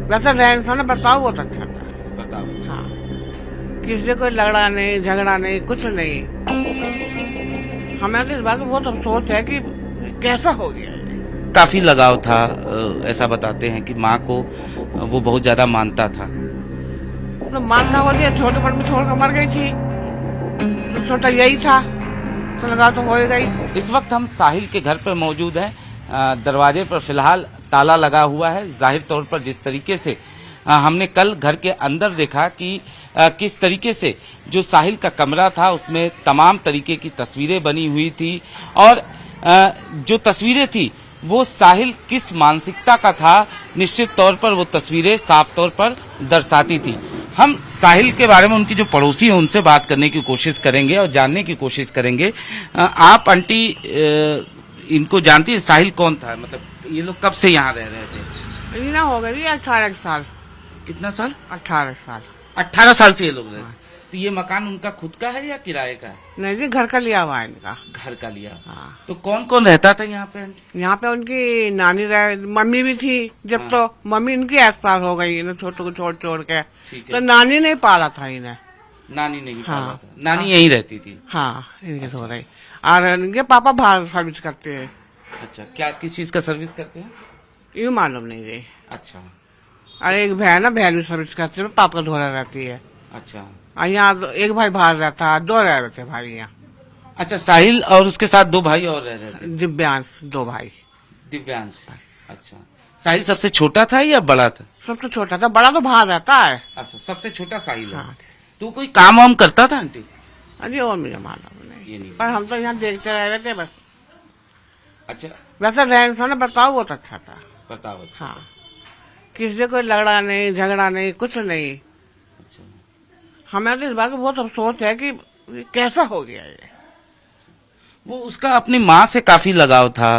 वैसे रहन सहन बर्ताव बहुत अच्छा था। बताओ। हाँ, किसी से कोई लड़ना नहीं, झगड़ा नहीं, कुछ नहीं। हमें तो इस बात में बहुत अफसोस है कि कैसा हो गया ये। काफी लगाव था, ऐसा बताते हैं कि माँ को वो बहुत ज्यादा मानता था। तो मानता हो गया, छोटेपन में छोड़कर मर गई थी, तो छोटा यही था, तो लगा तो हो ही गई। इस वक्त हम साहिल के घर पर मौजूद हैं। दरवाजे पर फिलहाल ताला लगा हुआ है। जाहिर तौर पर जिस तरीके से हमने कल घर के अंदर देखा कि किस तरीके से जो साहिल का कमरा था उसमें तमाम तरीके की तस्वीरें बनी हुई थी और जो तस्वीरें थी वो साहिल किस मानसिकता का था, निश्चित तौर पर वो तस्वीरें साफ तौर पर दर्शाती थी। हम साहिल के बारे में उनकी जो पड़ोसी हैं उनसे बात करने की कोशिश करेंगे और जानने की कोशिश करेंगे। आप आंटी इनको जानती है? साहिल कौन था? मतलब ये लोग कब से यहाँ रह रहे थे? इतना हो गई 18 साल। कितना साल? 18 साल। 18 साल से ये लोग रहे। तो ये मकान उनका खुद का है या किराए का है? नहीं जी, घर का लिया हुआ है इनका। घर का लिया। हाँ। तो कौन कौन रहता था यहाँ पे? यहाँ पे उनकी नानी रहे, मम्मी भी थी जब। हाँ। तो मम्मी इनकी आसपास हो गई, इन्हें छोटू को छोड़ छोड़ के। तो नानी नहीं पाला था इन्हें। नानी नहीं हाँ। पाला था। नानी यहीं रहती थी। हाँ, इनके सो रही। और इनके पापा बाहर सर्विस करते हैं। अच्छा, क्या किस चीज का सर्विस करते हैं? यूँ मालूम नहीं जी। अच्छा। और एक बहन है, बहन भी सर्विस करती है, पापा धोरा रहती है। अच्छा। और यहाँ एक भाई बाहर रहता है, 2 रह रहे थे भाई यहाँ। अच्छा, साहिल और उसके साथ 2 भाई और रह रहे थे? दिव्यांश, 2 भाई। दिव्यांश। अच्छा, साहिल सबसे छोटा था या बड़ा था? सबसे छोटा था, बड़ा तो बाहर रहता है। अच्छा, सबसे छोटा साहिल है। हाँ। तू कोई काम वाम करता था आंटी? अरे और मुझे मालूम ये नहीं, नहीं। पर हम तो यहाँ देखते रह रहे थे बस। अच्छा, वैसे रहन सहन बर्ताव बहुत अच्छा था। बताओ। हाँ, किसी से कोई लड़ना नहीं, झगड़ा नहीं, कुछ नहीं। अच्छा, हमें तो इस बात में बहुत अफसोस है कि कैसा हो गया ये। वो उसका अपनी माँ से काफी लगाव था,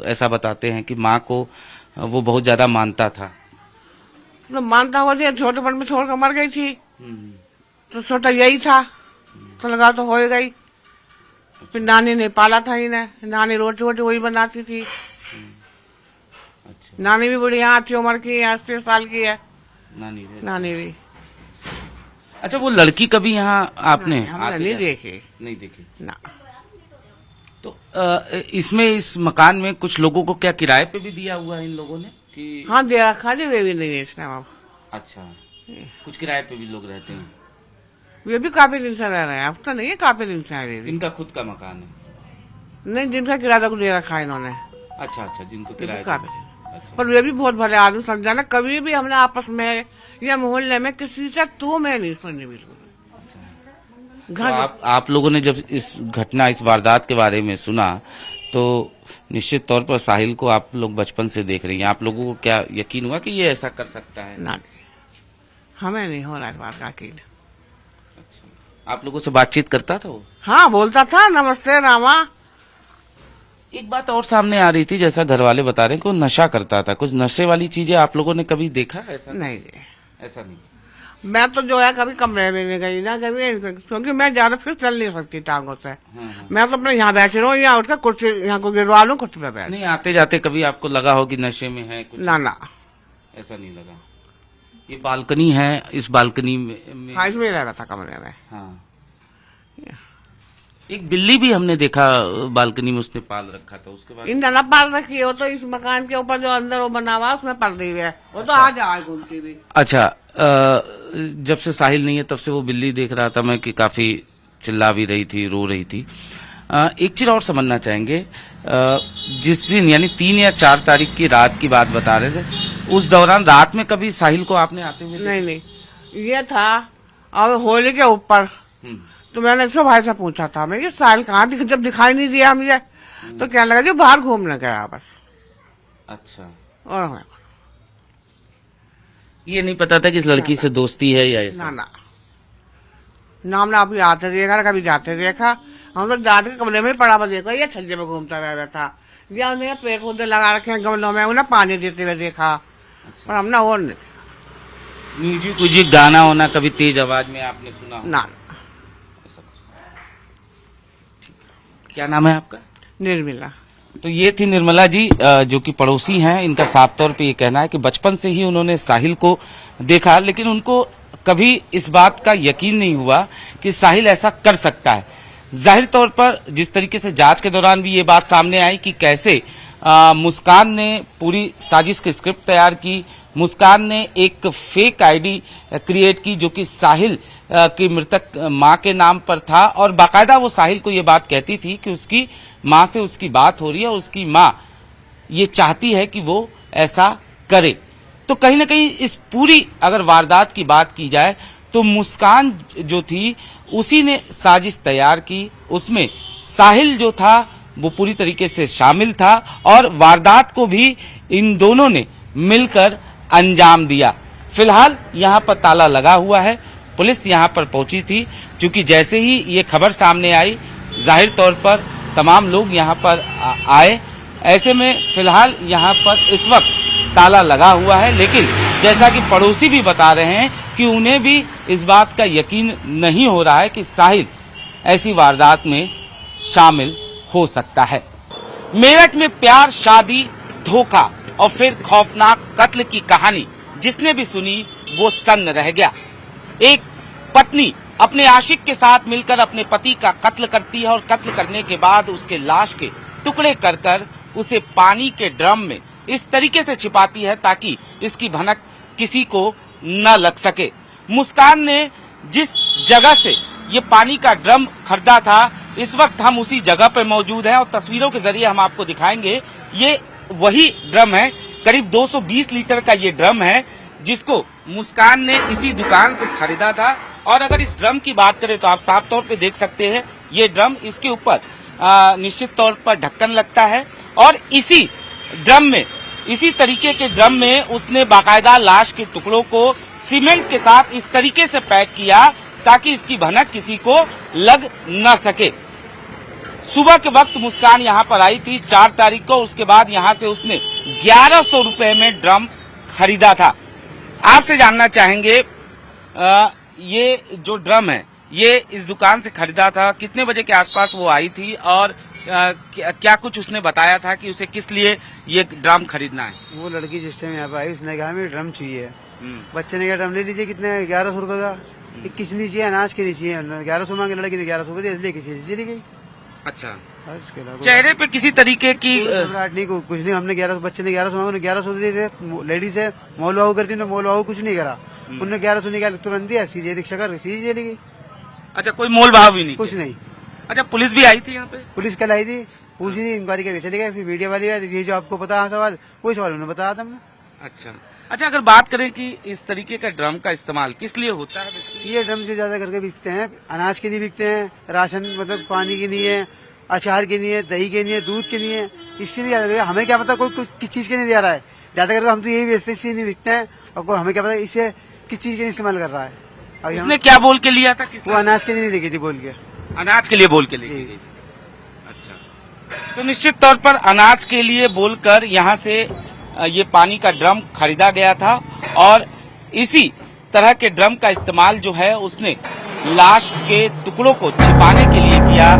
ऐसा बताते हैं कि माँ को वो बहुत ज्यादा मानता था। तो मानता हो गया, छोटेपन में छोड़कर मर गई थी, तो छोटा यही था, तो लगा तो हो ही गई। फिर नानी ने पाला था इन्हें, नानी रोटी वोटी वही बनाती थी। अच्छा, नानी भी बड़ी यहाँ थी, उम्र की 80 साल की है नानी भी। अच्छा, वो लड़की कभी यहाँ आपने हमने नहीं देखी। नहीं देखी ना। तो इसमें इस मकान में कुछ लोगों को क्या किराए पे भी दिया हुआ है इन लोगों ने कि? हाँ, दे रखा जी, वे भी नहीं है इस टाइम अब। अच्छा, कुछ किराए पे भी लोग रहते हैं? वे भी काफी दिन से रह रहे हैं, अब तो नहीं है, काफी दिन से है। इनका खुद का मकान है? नहीं, जिनका किराया को दे रखा है इन्होंने। अच्छा अच्छा, जिनको वे भी किराए काफी। अच्छा। पर वे भी बहुत भले आदमी, समझाना कभी भी हमने आपस में या मोहल्ले में किसी से तू मैं नहीं सुनी बिल्कुल। तो आप लोगों ने जब इस घटना, इस वारदात के बारे में सुना तो निश्चित तौर पर साहिल को आप लोग बचपन से देख रही हैं, आप लोगों को क्या यकीन हुआ कि ये ऐसा कर सकता है? ना, हमें नहीं हो रहा इस बात का यकीन। अच्छा, आप लोगों से बातचीत करता था वो? हाँ, बोलता था, नमस्ते रामा। एक बात और सामने आ रही थी, जैसा घर वाले बता रहे हैं कि वो नशा करता था। कुछ नशे वाली चीजें आप लोगों ने कभी देखा? ऐसा नहीं, ऐसा नहीं। मैं तो जो है कभी कमरे में नहीं गई ना कभी, क्योंकि मैं ज्यादा फिर चल नहीं सकती टांगों से। मैं तो अपने यहाँ बैठी रहूँ, यहाँ उठकर कुर्सी यहाँ को गिरवा लूँ, कुर्सी पे बैठ। नहीं, आते जाते कभी आपको लगा हो कि नशे में है कुछ? ना, ऐसा नहीं लगा। ये बालकनी है, इस बालकनी में हाँ, इसमें रह रहा था कमरे में। हाँ, एक बिल्ली भी हमने देखा बालकनी में, उसने पाल रखा था। उसके बाद इन ना पाल रखी है, वो तो इस मकान के ऊपर जो अंदर वो बना हुआ उसमें पल रही है, वो तो आ जाए घूमती भी। अच्छा, जब से साहिल नहीं है तब से वो बिल्ली देख रहा था मैं कि काफी चिल्ला भी रही थी, रो रही थी। एक चीज और समझना चाहेंगे, जिस दिन यानी 3 या 4 तारीख की रात की बात बता रहे थे, उस दौरान रात में कभी साहिल को आपने आते हुए? नहीं, ये था और होली के ऊपर। तो मैंने इसको भाई से पूछा था, मैं ये साहिल कहाँ जब दिखाई नहीं दिया मुझे, तो क्या लगा जो बाहर घूमने गया बस। अच्छा, और ये नहीं पता था कि इस लड़की से दोस्ती है या ऐसा? ना, हमने अभी आते देखा, कभी जाते देखा। हम तो जाते कमरे में पड़ा हुआ देखा, ये छज्जे में घूमता रह था, या उन्हें पेड़ पौधे लगा रखे हैं गमलों में, उन्हें पानी देते हुए देखा। पर हमने और नहीं। म्यूजिक गाना होना कभी तेज आवाज में आपने सुना? ना। क्या नाम है आपका? निर्मिला। तो ये थी निर्मला जी, जो कि पड़ोसी हैं। इनका साफ तौर पे ये कहना है कि बचपन से ही उन्होंने साहिल को देखा, लेकिन उनको कभी इस बात का यकीन नहीं हुआ कि साहिल ऐसा कर सकता है। जाहिर तौर पर जिस तरीके से जांच के दौरान भी ये बात सामने आई कि कैसे मुस्कान ने पूरी साजिश की स्क्रिप्ट तैयार की, मुस्कान ने एक फेक आईडी क्रिएट की जो कि साहिल की मृतक मां के नाम पर था, और बाकायदा वो साहिल को ये बात कहती थी कि उसकी मां से उसकी बात हो रही है और उसकी मां ये चाहती है कि वो ऐसा करे। तो कहीं ना कहीं इस पूरी अगर वारदात की बात की जाए तो मुस्कान जो थी उसी ने साजिश तैयार की, उसमें साहिल जो था वो पूरी तरीके से शामिल था और वारदात को भी इन दोनों ने मिलकर अंजाम दिया। फिलहाल यहाँ पर ताला लगा हुआ है, पुलिस यहाँ पर पहुंची थी। क्योंकि जैसे ही ये खबर सामने आई, जाहिर तौर पर तमाम लोग यहाँ पर आए। ऐसे में फिलहाल यहाँ पर इस वक्त ताला लगा हुआ है, लेकिन जैसा कि पड़ोसी भी बता रहे हैं कि उन्हें भी इस बात का यकीन नहीं हो रहा है कि साहिल ऐसी वारदात में शामिल हो सकता है। मेरठ में प्यार, शादी, धोखा और फिर खौफनाक कत्ल की कहानी जिसने भी सुनी वो सन्न रह गया। एक पत्नी अपने आशिक के साथ मिलकर अपने पति का कत्ल करती है और कत्ल करने के बाद उसके लाश के टुकड़े कर कर उसे पानी के ड्रम में इस तरीके से छिपाती है ताकि इसकी भनक किसी को न लग सके। मुस्कान ने जिस जगह से ये पानी का ड्रम खरीदा था, इस वक्त हम उसी जगह पर मौजूद हैं और तस्वीरों के जरिए हम आपको दिखाएंगे। ये वही ड्रम है, करीब 220 लीटर का ये ड्रम है जिसको मुस्कान ने इसी दुकान से खरीदा था। और अगर इस ड्रम की बात करें तो आप साफ तौर पे देख सकते हैं ये ड्रम, इसके ऊपर निश्चित तौर पर ढक्कन लगता है और इसी ड्रम में, इसी तरीके के ड्रम में उसने बाकायदा लाश के टुकड़ों को सीमेंट के साथ इस तरीके से पैक किया ताकि इसकी भनक किसी को लग न सके। सुबह के वक्त मुस्कान यहाँ पर आई थी 4 तारीख को, उसके बाद यहाँ से उसने 1100 रुपए में ड्रम खरीदा था। आपसे जानना चाहेंगे ये जो ड्रम है ये इस दुकान से खरीदा था, कितने बजे के आसपास वो आई थी और क्या कुछ उसने बताया था कि उसे किस लिए ये ड्रम खरीदना है? वो लड़की जिस टाइम यहाँ पे आई उसने कहा हमें ड्रम चाहिए। बच्चे ने कहा ड्रम ले लीजिए, कितने 1100 रुपए का, किस लिए चाहिए, अनाज के लिए चाहिए। 1100 मांगे, लड़की ने 1100 रुपए दे किसी चली गई। अच्छा, चेहरे पे किसी तरीके की घबराहट नहीं, कुछ नहीं। हमने 1100, बच्चे ने 1100 मांगे, 1100 दे थे। लेडीज है, मोल भाव करती है, मोल भाव कुछ नहीं करा। उन्होंने 1100 निकाल तुरंत दिया, सीधे रिक्शा कर सीधे चली गई। अच्छा, कोई मोल भाव भी नहीं, कुछ नहीं। अच्छा, पुलिस भी आई थी यहाँ पे? पुलिस कल आई थी, पूछी नहीं, इंक्वायरी करके चली गए। फिर मीडिया वाली आई, ये जो आपको पता है सवाल, कोई सवाल उन्होंने बताया था हमने। अच्छा, अगर बात करें कि इस तरीके का ड्रम का इस्तेमाल किस लिए होता है? ये ड्रम से ज्यादा करके बिकते हैं, अनाज के लिए बिकते हैं, राशन मतलब पानी के लिए, अचार के लिए, दही के लिए, दूध के लिए, इससे नहीं ज्यादा। हमें क्या पता कोई किस चीज के लिए जा रहा है, ज्यादा करके हम तो यही बेचते, इससे नहीं बिकते हैं। और हमें क्या पता इसे किस चीज के लिए इस्तेमाल कर रहा है। उसने क्या बोल के लिया था? वो अनाज के लिए नहीं लेगी थी, बोल के, अनाज के लिए बोल के लेगी। अच्छा, तो निश्चित तौर पर अनाज के लिए बोलकर यहाँ से ये पानी का ड्रम खरीदा गया था और इसी तरह के ड्रम का इस्तेमाल जो है उसने लाश के टुकड़ों को छिपाने के लिए किया।